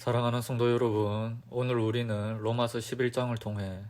사랑하는 성도 여러분, 오늘 우리는 로마서 11장을 통해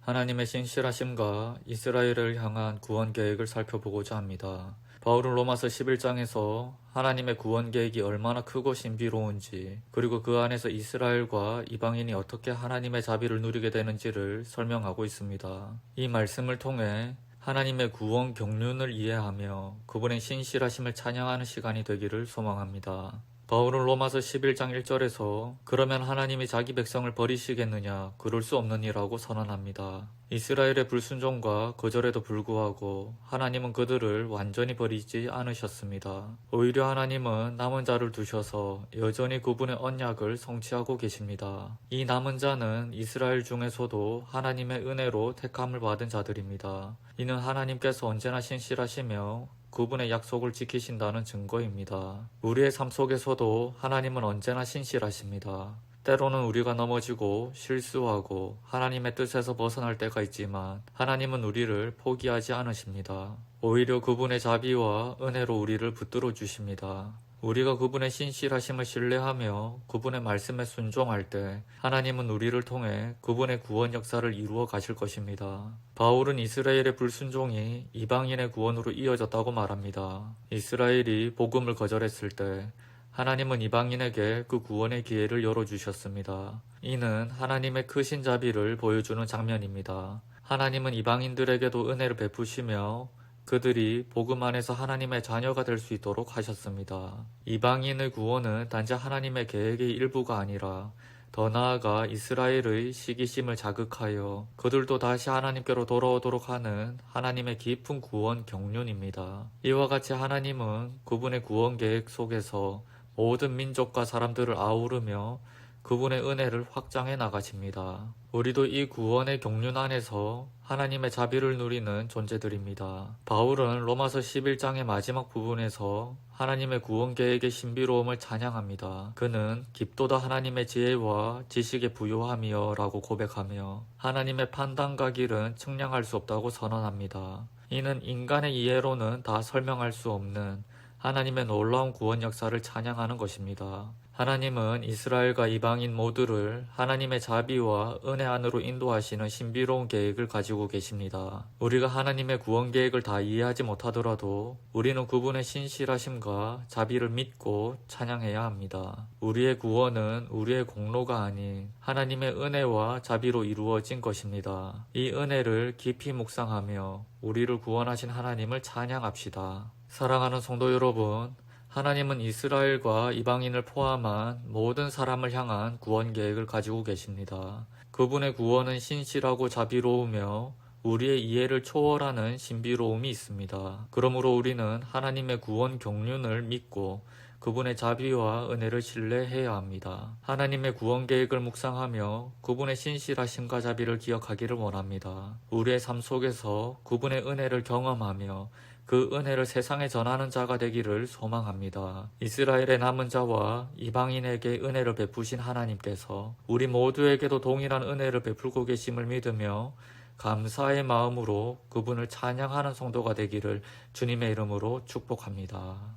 하나님의 신실하심과 이스라엘을 향한 구원 계획을 살펴보고자 합니다. 바울은 로마서 11장에서 하나님의 구원 계획이 얼마나 크고 신비로운지, 그리고 그 안에서 이스라엘과 이방인이 어떻게 하나님의 자비를 누리게 되는지를 설명하고 있습니다. 이 말씀을 통해 하나님의 구원 경륜을 이해하며 그분의 신실하심을 찬양하는 시간이 되기를 소망합니다. 바울은 로마서 11장 1절에서 그러면 하나님이 자기 백성을 버리시겠느냐, 그럴 수 없느니라고 선언합니다. 이스라엘의 불순종과 거절에도 불구하고 하나님은 그들을 완전히 버리지 않으셨습니다. 오히려 하나님은 남은 자를 두셔서 여전히 그분의 언약을 성취하고 계십니다. 이 남은 자는 이스라엘 중에서도 하나님의 은혜로 택함을 받은 자들입니다. 이는 하나님께서 언제나 신실하시며 그분의 약속을 지키신다는 증거입니다. 우리의 삶 속에서도 하나님은 언제나 신실하십니다. 때로는 우리가 넘어지고 실수하고 하나님의 뜻에서 벗어날 때가 있지만 하나님은 우리를 포기하지 않으십니다. 오히려 그분의 자비와 은혜로 우리를 붙들어 주십니다. 우리가 그분의 신실하심을 신뢰하며 그분의 말씀에 순종할 때 하나님은 우리를 통해 그분의 구원 역사를 이루어 가실 것입니다. 바울은 이스라엘의 불순종이 이방인의 구원으로 이어졌다고 말합니다. 이스라엘이 복음을 거절했을 때 하나님은 이방인에게 그 구원의 기회를 열어주셨습니다. 이는 하나님의 크신 자비를 보여주는 장면입니다. 하나님은 이방인들에게도 은혜를 베푸시며 그들이 복음 안에서 하나님의 자녀가 될 수 있도록 하셨습니다. 이방인의 구원은 단지 하나님의 계획의 일부가 아니라 더 나아가 이스라엘의 시기심을 자극하여 그들도 다시 하나님께로 돌아오도록 하는 하나님의 깊은 구원 경륜입니다. 이와 같이 하나님은 그분의 구원 계획 속에서 모든 민족과 사람들을 아우르며 그분의 은혜를 확장해 나가십니다. 우리도 이 구원의 경륜 안에서 하나님의 자비를 누리는 존재들입니다. 바울은 로마서 11장의 마지막 부분에서 하나님의 구원 계획의 신비로움을 찬양합니다. 그는 깊도다 하나님의 지혜와 지식의 부요함이여 라고 고백하며 하나님의 판단과 길은 측량할 수 없다고 선언합니다. 이는 인간의 이해로는 다 설명할 수 없는 하나님의 놀라운 구원 역사를 찬양하는 것입니다. 하나님은 이스라엘과 이방인 모두를 하나님의 자비와 은혜 안으로 인도하시는 신비로운 계획을 가지고 계십니다. 우리가 하나님의 구원 계획을 다 이해하지 못하더라도 우리는 그분의 신실하심과 자비를 믿고 찬양해야 합니다. 우리의 구원은 우리의 공로가 아닌 하나님의 은혜와 자비로 이루어진 것입니다. 이 은혜를 깊이 묵상하며 우리를 구원하신 하나님을 찬양합시다. 사랑하는 성도 여러분, 하나님은 이스라엘과 이방인을 포함한 모든 사람을 향한 구원 계획을 가지고 계십니다. 그분의 구원은 신실하고 자비로우며 우리의 이해를 초월하는 신비로움이 있습니다. 그러므로 우리는 하나님의 구원 경륜을 믿고 그분의 자비와 은혜를 신뢰해야 합니다. 하나님의 구원 계획을 묵상하며 그분의 신실하심과 자비를 기억하기를 원합니다. 우리의 삶 속에서 그분의 은혜를 경험하며 그 은혜를 세상에 전하는 자가 되기를 소망합니다. 이스라엘의 남은 자와 이방인에게 은혜를 베푸신 하나님께서 우리 모두에게도 동일한 은혜를 베풀고 계심을 믿으며 감사의 마음으로 그분을 찬양하는 성도가 되기를 주님의 이름으로 축복합니다.